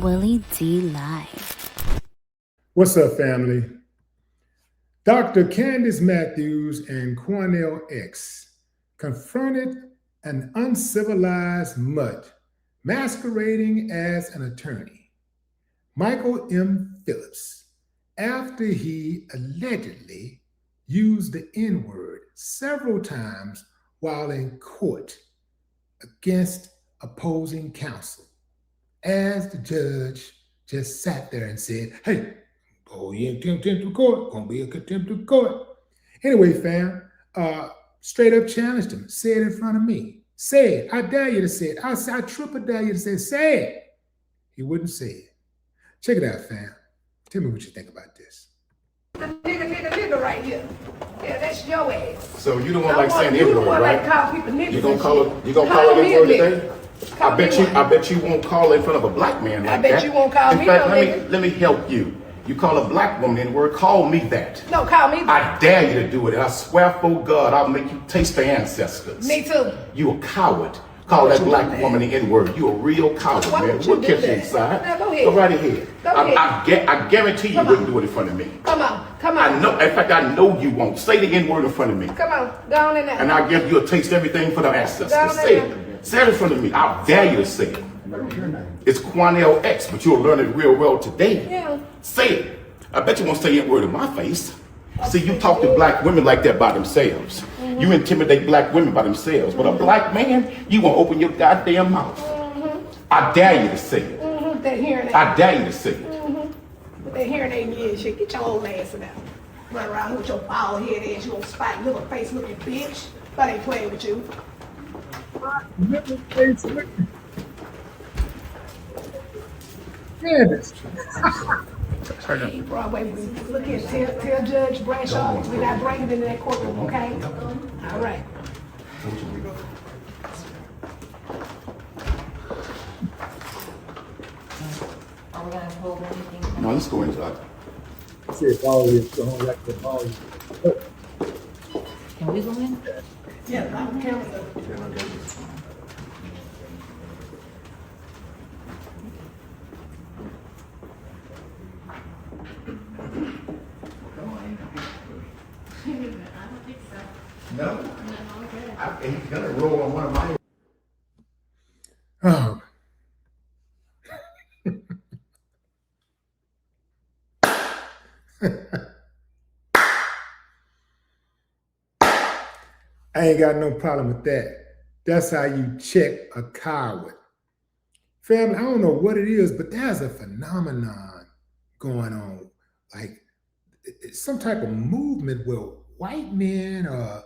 Willie D Live. What's up, family? Dr. Candice Matthews and Quanell X confronted an uncivilized mutt masquerading as an attorney, Michael M. Phillips, after he allegedly used the N-word several times while in court against opposing counsel, as the judge just sat there and said, hey, oh, you in contempt of court, gonna be a contempt of court. Anyway, fam, straight up challenged him, say it in front of me. Say it, I dare you to say it. I triple dare you to say it. He wouldn't say it. Check it out, fam. Tell me what you think about this. The nigga right here. Yeah, that's your ass. So you don't want like saying the N-word, right? Like call people niggas. You gonna call it N-word today? I bet you won't call in front of a black man like that. I bet you won't call me no nigga. Let me help you. You call a black woman N-word, call me that. No, call me that. I dare you to do it. And I swear for God, I'll make you taste the ancestors. Me too. You a coward. Call that black woman the N-word. You a real coward, man. We'll catch you inside. Now, go ahead. Go right ahead. Go ahead. I guarantee you wouldn't do it in front of me. Come on. I know. In fact, I know you won't. Say the N-word in front of me. Come on. Go on in there. And I'll give you a taste of everything for the ancestors. Say it. Say it in front of me. I dare you to say it. It's Quanell X, but you'll learn it real well today. Yeah. Say it. I bet you won't say N-word in my face. See, you talk to black women like that by themselves. You intimidate black women by themselves. But a black man, you won't open your goddamn mouth. I dare you to say it. That hearing aid. I dare you to say it. With that hearing aid in your shit, get your old ass in there. Run around here with your bald head ass, you old spike little face looking bitch. But I ain't playing with you. Candice. Hey, Broadway, look here, tell Judge Bradshaw we're not bringing it into that courtroom, okay? All right. Are we gonna hold anything? No, let's go inside. See if all is going like the ball. Can we go in? Yeah, I'm counting. No. He's gonna roll on one of my. Oh. I ain't got no problem with that. That's how you check a coward. Family, I don't know what it is, but there's a phenomenon going on. Like it's some type of movement where white men are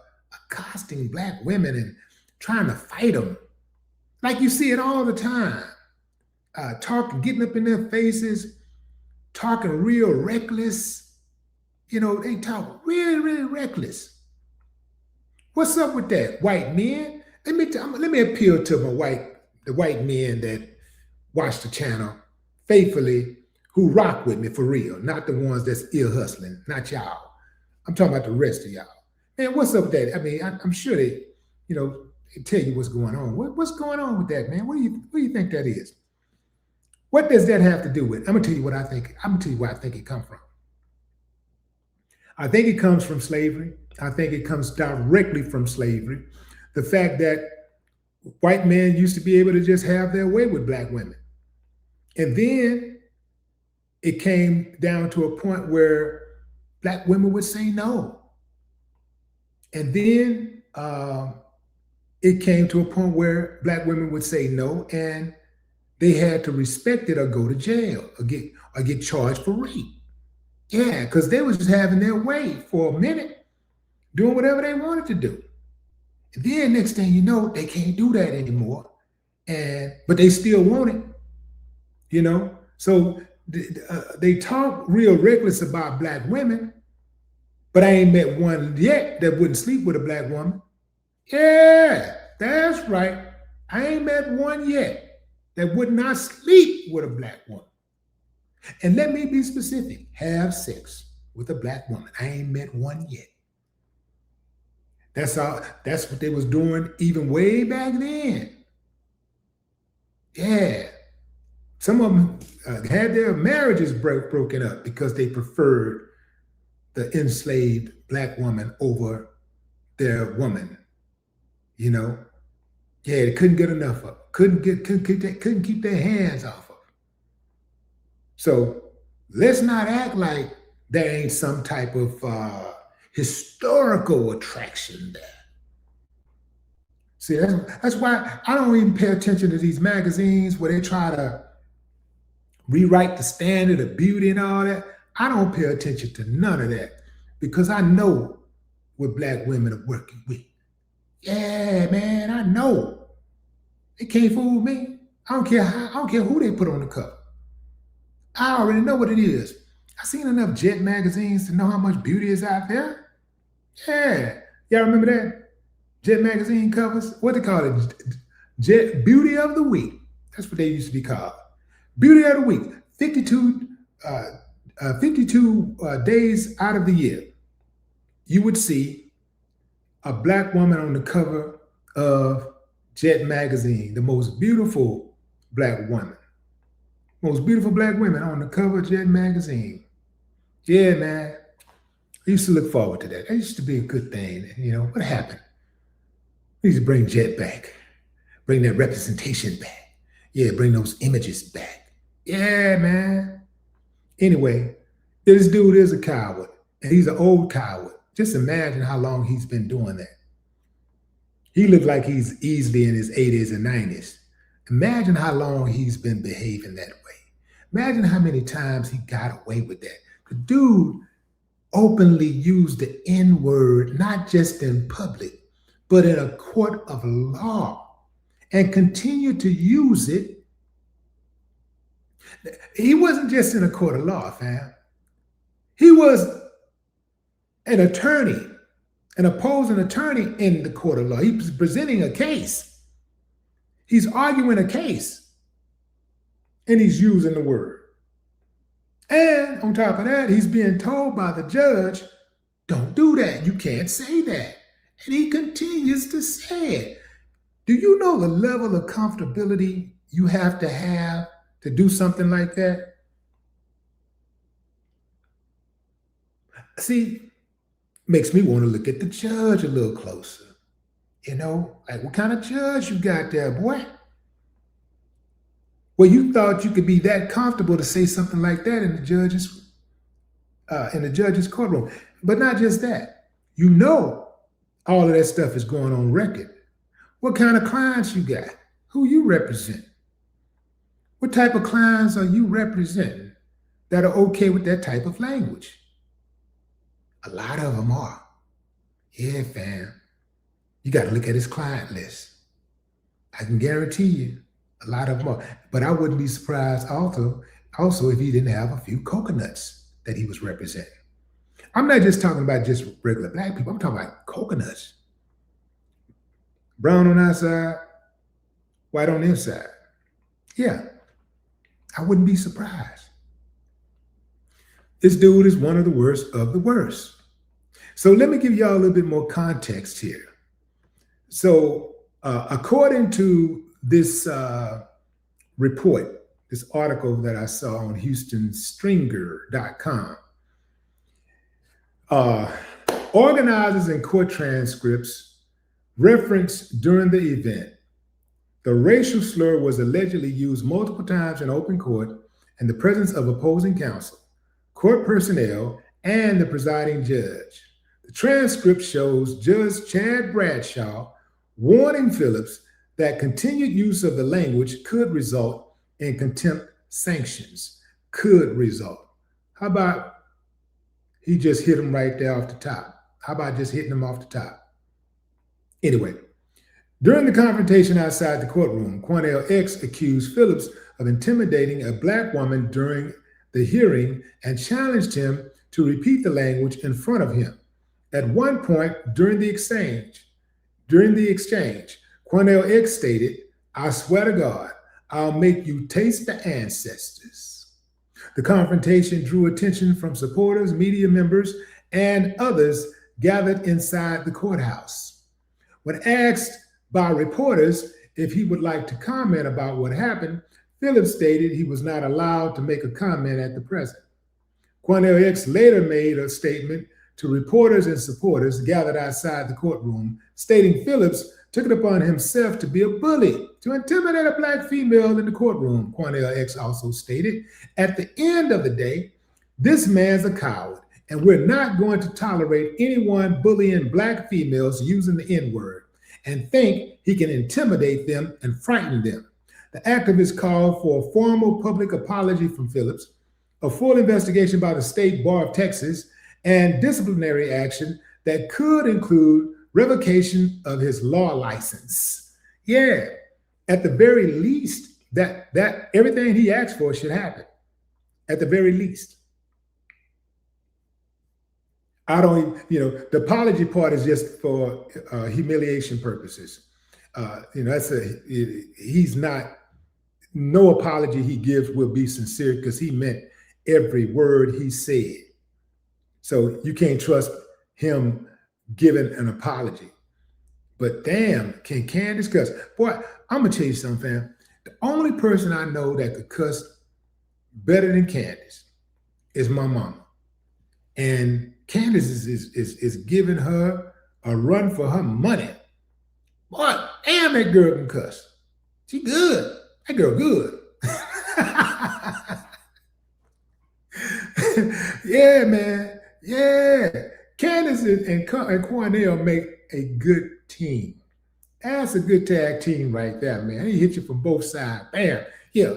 accosting black women and trying to fight them. Like you see it all the time. Talking, getting up in their faces, talking real reckless. You know, they talk really, really reckless. What's up with that, white men? Let me appeal to the white men that watch the channel faithfully, who rock with me for real, not the ones that's ear hustling, not y'all. I'm talking about the rest of y'all. Man, what's up with that? I mean, I'm sure they tell you what's going on. What's going on with that, man? What do you think that is? What does that have to do with? I'm gonna tell you what I think. I'm gonna tell you where I think it comes from. I think it comes from slavery. I think it comes directly from slavery. The fact that white men used to be able to just have their way with black women. And then it came down to a point where black women would say no. And then it came to a point where black women would say no, and they had to respect it or go to jail or get charged for rape. Yeah, because they was just having their way for a minute, doing whatever they wanted to do. And then next thing you know, they can't do that anymore. But they still want it, you know? So they talk real reckless about black women, but I ain't met one yet that wouldn't sleep with a black woman. Yeah, that's right. I ain't met one yet that would not sleep with a black woman. And let me be specific, have sex with a black woman. I ain't met one yet. That's what they was doing even way back then. Yeah. Some of them had their marriages broken up because they preferred the enslaved black woman over their woman. You know, yeah, they couldn't get enough of, couldn't keep their hands off of. So let's not act like there ain't some type of historical attraction there. See, that's why I don't even pay attention to these magazines where they try to rewrite the standard of beauty and all that. I don't pay attention to none of that because I know what black women are working with. Yeah, man, I know. They can't fool me. I don't care who they put on the cover. I already know what it is. I've seen enough Jet magazines to know how much beauty is out there. Yeah, y'all remember that? Jet magazine covers, what they call it? Jet Beauty of the Week. That's what they used to be called. Beauty of the Week. 52 days out of the year, you would see a black woman on the cover of Jet magazine, the most beautiful black woman. Most beautiful black women on the cover of Jet magazine. Yeah, man. I used to look forward to that. That used to be a good thing. You know, what happened? We used to bring Jet back. Bring that representation back. Yeah, bring those images back. Yeah, man. Anyway, this dude is a coward. And he's an old coward. Just imagine how long he's been doing that. He looked like he's easily in his 80s and 90s. Imagine how long he's been behaving that way. Imagine how many times he got away with that. The dude openly used the N-word, not just in public, but in a court of law, and continued to use it. He wasn't just in a court of law, fam. He was an attorney, an opposing attorney in the court of law. He was presenting a case. He's arguing a case, and he's using the word. And on top of that, he's being told by the judge, don't do that. You can't say that. And he continues to say it. Do you know the level of comfortability you have to do something like that? See, makes me want to look at the judge a little closer. You know, like what kind of judge you got there, boy? Well, you thought you could be that comfortable to say something like that in the judge's courtroom. But not just that. You know all of that stuff is going on record. What kind of clients you got? Who you represent? What type of clients are you representing that are okay with that type of language? A lot of them are. Yeah, fam. You got to look at his client list. I can guarantee you a lot of them are. But I wouldn't be surprised also if he didn't have a few coconuts that he was representing. I'm not just talking about just regular black people. I'm talking about coconuts. Brown on our side, white on the inside. Yeah, I wouldn't be surprised. This dude is one of the worst of the worst. So let me give y'all a little bit more context here. So according to this report, this article that I saw on HoustonStringer.com, organizers and court transcripts referenced during the event, the racial slur was allegedly used multiple times in open court in the presence of opposing counsel, court personnel, and the presiding judge. The transcript shows Judge Chad Bradshaw warning Phillips that continued use of the language could result in contempt sanctions. Could result. How about he just hit him right there off the top? How about just hitting him off the top? Anyway, during the confrontation outside the courtroom, Quanell X accused Phillips of intimidating a black woman during the hearing and challenged him to repeat the language in front of him. At one point during the exchange, Quanell X stated, "I swear to God, I'll make you taste the ancestors." The confrontation drew attention from supporters, media members, and others gathered inside the courthouse. When asked by reporters if he would like to comment about what happened, Phillips stated he was not allowed to make a comment at the present. Quanell X later made a statement to reporters and supporters gathered outside the courtroom, stating Phillips took it upon himself to be a bully, to intimidate a black female in the courtroom. Quanell X also stated, at the end of the day, this man's a coward, and we're not going to tolerate anyone bullying black females using the N-word and think he can intimidate them and frighten them. The activists called for a formal public apology from Phillips, a full investigation by the State Bar of Texas, and disciplinary action that could include revocation of his law license. Yeah, at the very least, that everything he asked for should happen. At the very least. I don't, the apology part is just for humiliation purposes. He's not, no apology he gives will be sincere because he meant every word he said. So you can't trust him giving an apology. But damn, can Candice cuss? Boy, I'm gonna tell you something, fam. The only person I know that could cuss better than Candice is my mama. And Candice is giving her a run for her money. Boy, damn, that girl can cuss. She good. That girl good. Yeah, man. Yeah. Candice and Quanell make a good team. That's a good tag team right there, man. He hit you from both sides. Bam. Yeah.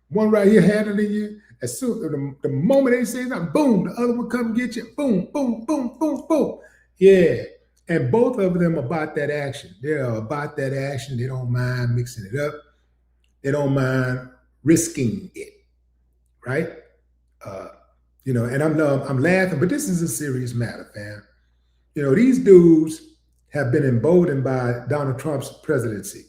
One right here handling you. As soon the moment they say something, boom, the other one come get you. Boom, boom, boom, boom, boom. Yeah. And both of them about that action. They're about that action. They don't mind mixing it up. They don't mind risking it. Right? And I'm laughing, but this is a serious matter, fam. These dudes have been emboldened by Donald Trump's presidency.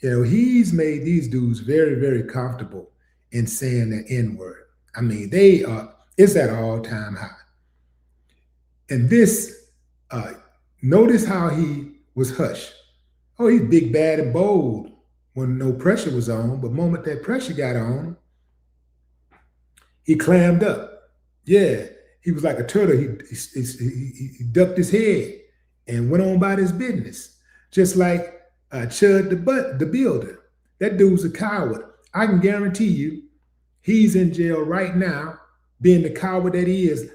He's made these dudes very, very comfortable in saying the N-word. I mean, it's at an all-time high. And this, notice how he was hushed. Oh, he's big, bad, and bold when no pressure was on, but the moment that pressure got on, he clammed up. Yeah, he was like a turtle. He ducked his head and went on about his business. Just like Chud the builder. That dude's a coward. I can guarantee you he's in jail right now, being the coward that he is,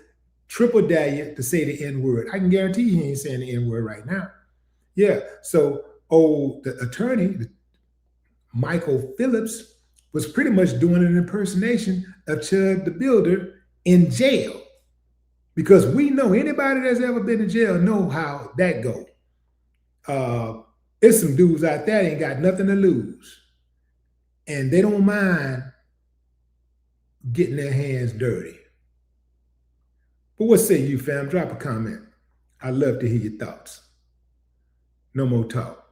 triple dare to say the N-word. I can guarantee you he ain't saying the N-word right now. Yeah, so the attorney, Michael Phillips, was pretty much doing an impersonation of Chud the builder in jail, because we know anybody that's ever been in jail know how that go. There's some dudes out there ain't got nothing to lose, and they don't mind getting their hands dirty. But what say you, fam? Drop a comment. I'd love to hear your thoughts. No more talk.